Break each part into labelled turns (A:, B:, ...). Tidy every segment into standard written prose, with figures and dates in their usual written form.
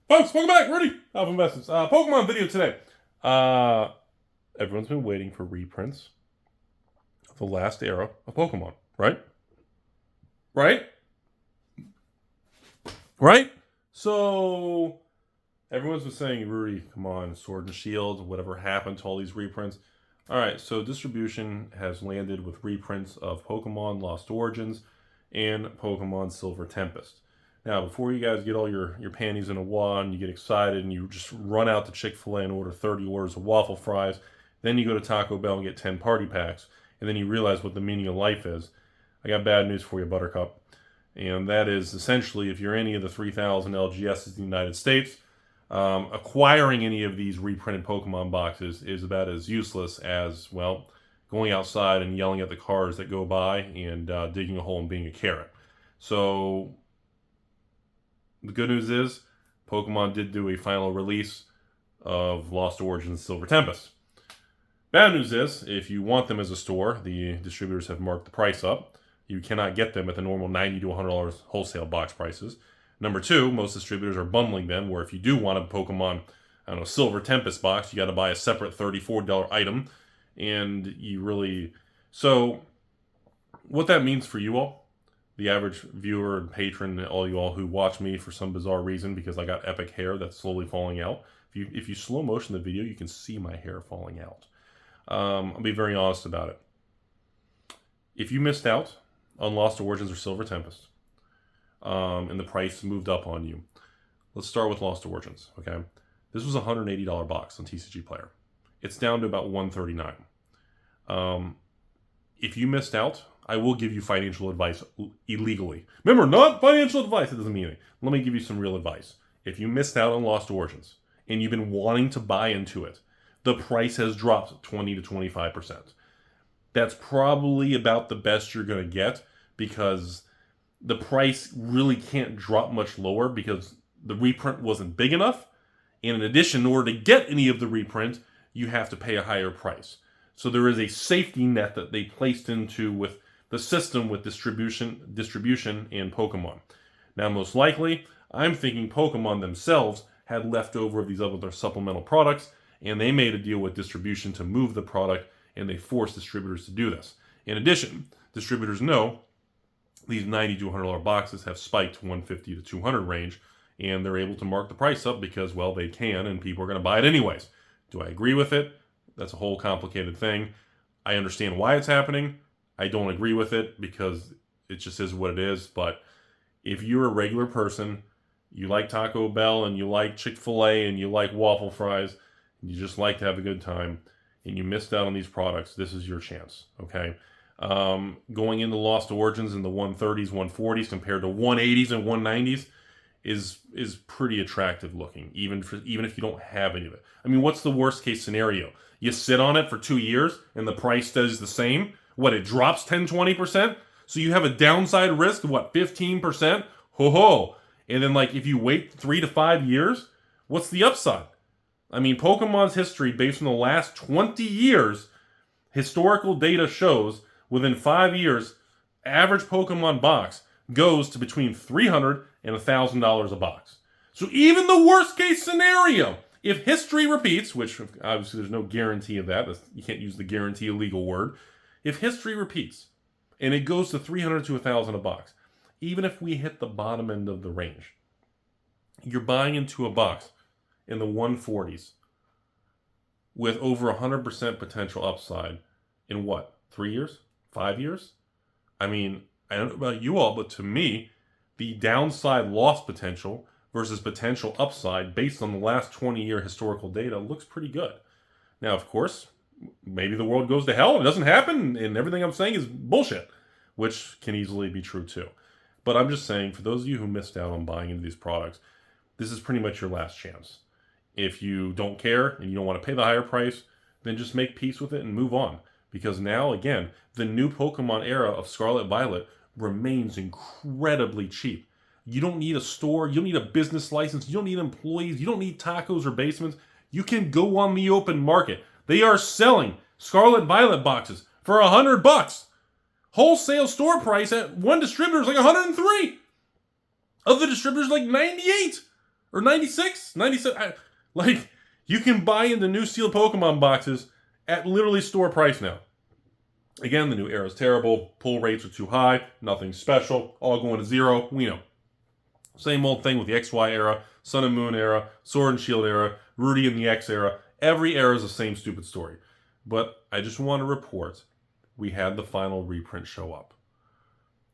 A: Folks, welcome back. Rudy, Alpha Investments. Pokemon video today. Everyone's been waiting for reprints of the last era of Pokemon, right? Right? So, everyone's been saying, Rudy, come on, Sword and Shield, whatever happened to all these reprints. Alright, so distribution has landed with reprints of Pokemon Lost Origins and Pokemon Silver Tempest. Now, before you guys get all your panties in a wad, you get excited and you just run out to Chick-fil-A and order 30 orders of waffle fries, then you go to Taco Bell and get 10 party packs, and then you realize what the meaning of life is. I got bad news for you, Buttercup. And that is essentially, if you're any of the 3,000 LGSs in the United States, acquiring any of these reprinted Pokemon boxes is about as useless as, well, going outside and yelling at the cars that go by and digging a hole and being a carrot. So the good news is Pokemon did do a final release of Lost Origins Silver Tempest. Bad news is, if you want them as a store, the distributors have marked the price up. You cannot get them at the normal $90 to $100 wholesale box prices. Number two, most distributors are bundling them, where if you do want a Pokemon, I don't know, Silver Tempest box, you got to buy a separate $34 item. And you really... So, what that means for you all, the average viewer and patron, all you all who watch me for some bizarre reason, because I got epic hair that's slowly falling out. If you slow motion the video, you can see my hair falling out. I'll be very honest about it. If you missed out on Lost Origins or Silver Tempest, and the price moved up on you, let's start with Lost Origins, okay? This was a $180 box on TCG Player. It's down to about $139. If you missed out, I will give you financial advice illegally. Remember, not financial advice, it doesn't mean anything. Let me give you some real advice. If you missed out on Lost Origins, and you've been wanting to buy into it, the price has dropped 20 to 25%. That's probably about the best you're going to get, because the price really can't drop much lower because the reprint wasn't big enough. And in addition, in order to get any of the reprint, you have to pay a higher price. So there is a safety net that they placed into with the system with distribution and Pokemon. Now, most likely, I'm thinking Pokemon themselves had leftover of these other supplemental products, and they made a deal with distribution to move the product, and they forced distributors to do this. In addition, distributors know these $90 to $100 boxes have spiked $150 to $200 range, and they're able to mark the price up because, well, they can, and people are going to buy it anyways. Do I agree with it? That's a whole complicated thing. I understand why it's happening. I don't agree with it because it just is what it is. But if you're a regular person, you like Taco Bell and you like Chick-fil-A and you like waffle fries, and you just like to have a good time, and you missed out on these products, this is your chance, okay? Going into Lost Origins in the 130s, 140s compared to 180s and 190s is pretty attractive looking, even if you don't have any of it. I mean, what's the worst case scenario? You sit on it for 2 years and the price stays the same? What, it drops 10, 20%? So you have a downside risk of what, 15%? Ho-ho! And then, like, if you wait 3 to 5 years, what's the upside? I mean, Pokemon's history, based on the last 20 years, historical data shows within 5 years, average Pokemon box goes to between $300 and $1,000 a box. So even the worst case scenario, if history repeats, which obviously there's no guarantee of that, you can't use the guarantee illegal word. If history repeats and it goes to $300 to $1,000 a box, even if we hit the bottom end of the range, you're buying into a box in the 140s with over 100% potential upside in what, 3 years? 5 years? I mean, I don't know about you all, but to me, the downside loss potential versus potential upside based on the last 20-year historical data looks pretty good. Now, of course, maybe the world goes to hell and it doesn't happen and everything I'm saying is bullshit, which can easily be true too. But I'm just saying, for those of you who missed out on buying into these products, this is pretty much your last chance. If you don't care and you don't want to pay the higher price, then just make peace with it and move on. Because now, again, the new Pokemon era of Scarlet Violet remains incredibly cheap. You don't need a store, you don't need a business license, you don't need employees, you don't need tacos or basements. You can go on the open market. They are selling Scarlet Violet boxes for $100. Wholesale store price at one distributor is like $103. Other distributors like $98. or 96, 97. Like, you can buy into new sealed Pokemon boxes at literally store price now. Again, the new era is terrible. Pull rates are too high. Nothing special. All going to zero. We know. Same old thing with the XY era, Sun and Moon era, Sword and Shield era, Rudy and the X era. Every era is the same stupid story. But I just want to report we had the final reprint show up.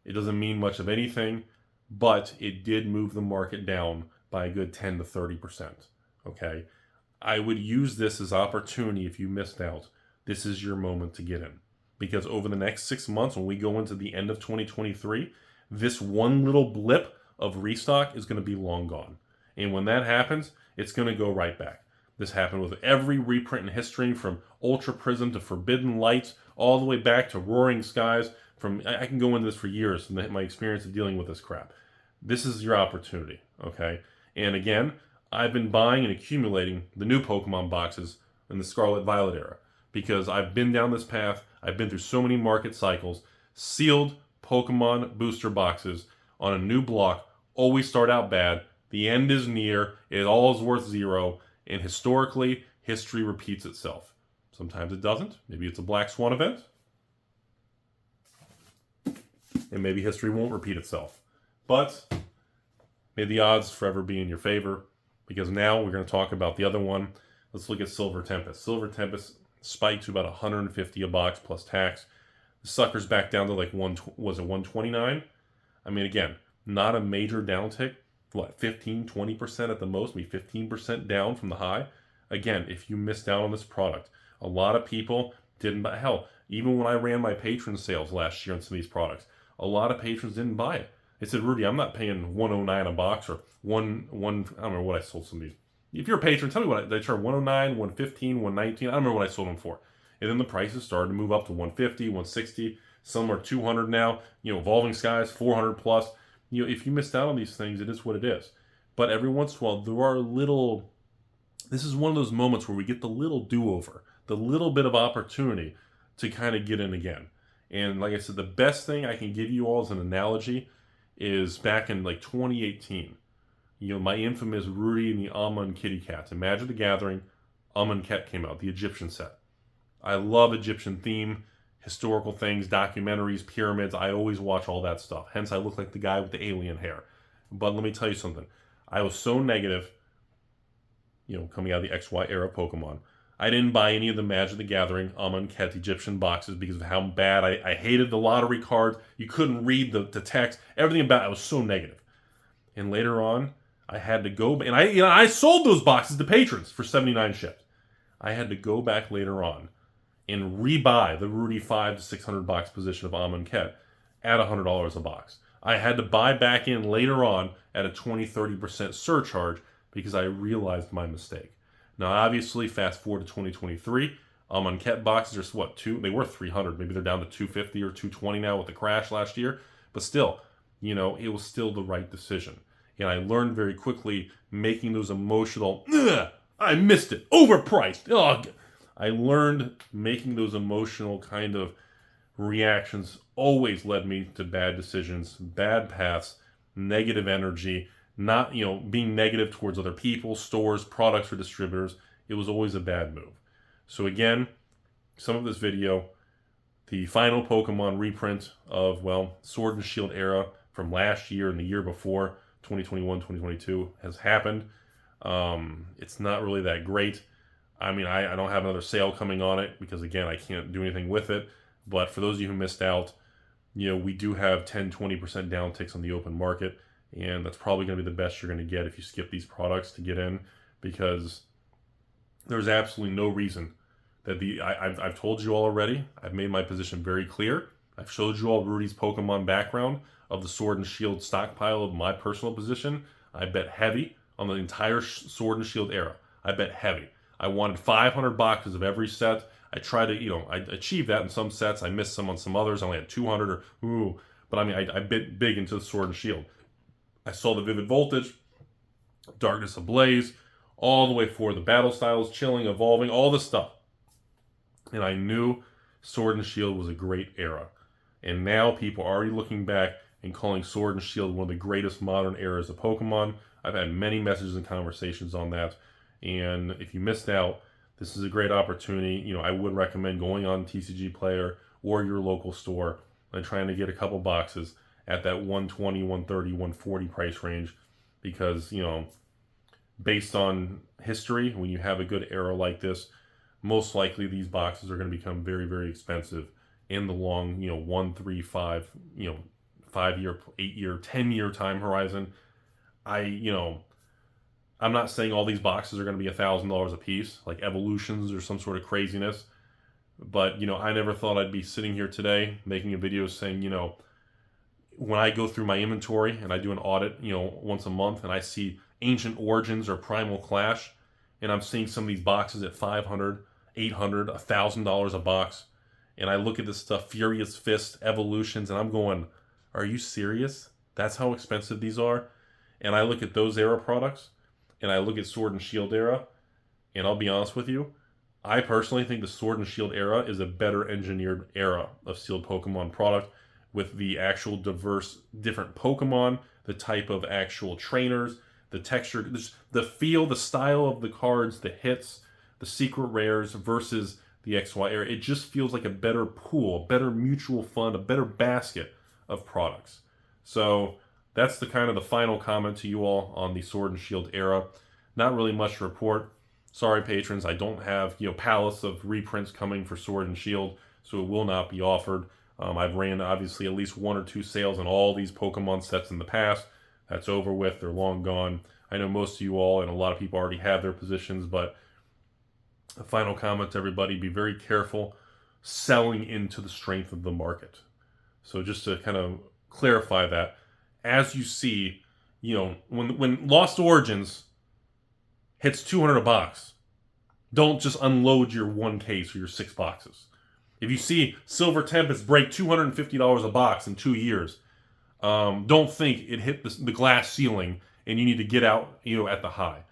A: It doesn't mean much of anything, but it did move the market down by a good 10 to 30%. Okay? I would use this as opportunity if you missed out. This is your moment to get in. Because over the next 6 months, when we go into the end of 2023, this one little blip of restock is going to be long gone. And when that happens, it's going to go right back. This happened with every reprint in history, from Ultra Prism to Forbidden Lights, all the way back to Roaring Skies. I can go into this for years from my experience of dealing with this crap. This is your opportunity, okay? And again, I've been buying and accumulating the new Pokemon boxes in the Scarlet Violet era because I've been down this path. I've been through so many market cycles. Sealed Pokemon booster boxes on a new block always start out bad. The end is near. It all is worth zero. And historically, history repeats itself. Sometimes it doesn't. Maybe it's a black swan event. And maybe history won't repeat itself. But may the odds forever be in your favor, because now we're going to talk about the other one. Let's look at Silver Tempest. Silver Tempest spiked to about $150 a box plus tax. The sucker's back down to like $129? I mean, again, not a major downtick. What, 15, 20% at the most? Maybe 15% down from the high? Again, if you missed out on this product, a lot of people didn't buy. Hell, even when I ran my patron sales last year on some of these products, a lot of patrons didn't buy it. They said, Rudy, I'm not paying $109 a box or I don't remember what I sold some of these. If you're a patron, tell me what they charge. $109, $115, $119. I don't remember what I sold them for. And then the prices started to move up to $150, $160. Some are $200 now. Evolving Skies, $400 plus. If you missed out on these things, it is what it is. But every once in a while, there are this is one of those moments where we get the little do-over, the little bit of opportunity to kind of get in again. And like I said, the best thing I can give you all as an analogy is back in like 2018. My infamous Rudy and the Alma and Kitty Cats. In Magic the Gathering, Alma and Ket came out, the Egyptian set. I love Egyptian theme, historical things, documentaries, pyramids. I always watch all that stuff. Hence, I look like the guy with the alien hair. But let me tell you something. I was so negative, coming out of the XY era Pokemon. I didn't buy any of the Magic the Gathering, Alma and Ket Egyptian boxes because of how bad I hated the lottery cards. You couldn't read the text. Everything about it, I was so negative. And later on, I had to go, and I sold those boxes to patrons for 79 shipped. I had to go back later on and rebuy the Rudy 5 to 600 box position of Alma and Ket at $100 a box. I had to buy back in later on at a 20-30% surcharge because I realized my mistake. Now, obviously, fast forward to 2023, Alma and Ket boxes are what, they were 300. Maybe they're down to 250 or 220 now with the crash last year. But still, it was still the right decision. And I learned very quickly making those emotional, I missed it, overpriced. Ugh. I learned making those emotional kind of reactions always led me to bad decisions, bad paths, negative energy, not, being negative towards other people, stores, products, or distributors. It was always a bad move. So again, some of this video, the final Pokemon reprint of, Sword and Shield era from last year and the year before, 2021, 2022, has happened. It's not really that great. I mean, I don't have another sale coming on it because, again, I can't do anything with it. But for those of you who missed out, we do have 10-20% downticks on the open market. And that's probably going to be the best you're going to get if you skip these products to get in, because there's absolutely no reason that I've told you all already. I've made my position very clear. I've showed you all Rudy's Pokemon background of the Sword and Shield stockpile of my personal position. I bet heavy on the entire Sword and Shield era. I bet heavy. I wanted 500 boxes of every set. I tried to, I achieved that in some sets. I missed some on some others. I only had 200 but I mean, I bit big into the Sword and Shield. I saw the Vivid Voltage, Darkness Ablaze, all the way forward. The battle styles, chilling, evolving, all this stuff. And I knew Sword and Shield was a great era. And now people are already looking back and calling Sword and Shield one of the greatest modern eras of Pokemon. I've had many messages and conversations on that. And if you missed out, this is a great opportunity. You know, I would recommend going on TCG Player or your local store and trying to get a couple boxes at that 120, 130, 140 price range, because, you know, based on history, when you have a good era like this, most likely these boxes are going to become very, very expensive in the long, you know, 1, 3, 5, you know, 5-year, 8-year, 10-year time horizon. I'm not saying all these boxes are going to be $1,000 a piece, like Evolutions or some sort of craziness. But, you know, I never thought I'd be sitting here today making a video saying, you know, when I go through my inventory and I do an audit, you know, once a month, and I see Ancient Origins or Primal Clash, and I'm seeing some of these boxes at $500, $800, $1,000 a box, and I look at this stuff, Furious Fist, Evolutions, and I'm going, are you serious? That's how expensive these are? And I look at those era products, and I look at Sword and Shield era, and I'll be honest with you, I personally think the Sword and Shield era is a better engineered era of sealed Pokemon product, with the actual diverse, different Pokemon, the type of actual trainers, the texture, the feel, the style of the cards, the hits, the secret rares versus the XY era. It just feels like a better pool, a better mutual fund, a better basket of products. So that's the kind of the final comment to you all on the Sword and Shield era. Not really much to report. Sorry, patrons, I don't have, you know, pallets of reprints coming for Sword and Shield, so it will not be offered. I've ran, obviously, at least 1 or 2 sales on all these Pokemon sets in the past. That's over with. They're long gone. I know most of you all and a lot of people already have their positions, but a final comment to everybody, be very careful selling into the strength of the market. So just to kind of clarify that, as you see, you know, when Lost Origins hits 200 a box, don't just unload your 1 case or your 6 boxes. If you see Silver Tempest break $250 a box in 2 years, don't think it hit the glass ceiling and you need to get out, you know, at the high.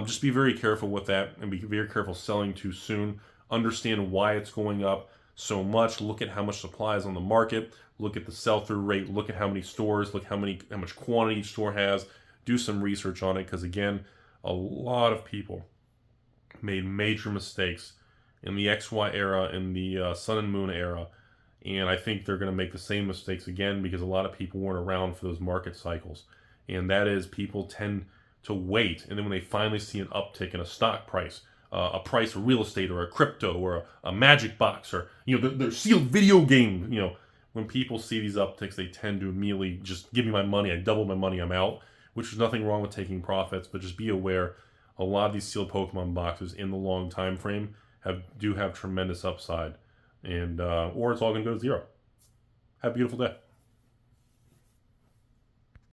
A: Just be very careful with that, and be very careful selling too soon. Understand why it's going up so much. Look at how much supply is on the market. Look at the sell-through rate. Look at how many stores. Look how much quantity each store has. Do some research on it, because again, a lot of people made major mistakes in the XY era, in the Sun and Moon era, and I think they're going to make the same mistakes again, because a lot of people weren't around for those market cycles. And that is, people tend to wait, and then when they finally see an uptick in a stock price, a price of real estate, or a crypto, or a magic box, or, you know, their sealed video game, you know, when people see these upticks, they tend to immediately just give me my money, I double my money, I'm out, which is nothing wrong with taking profits, but just be aware, a lot of these sealed Pokemon boxes in the long time frame do have tremendous upside, and or it's all going to go to zero. Have a beautiful day.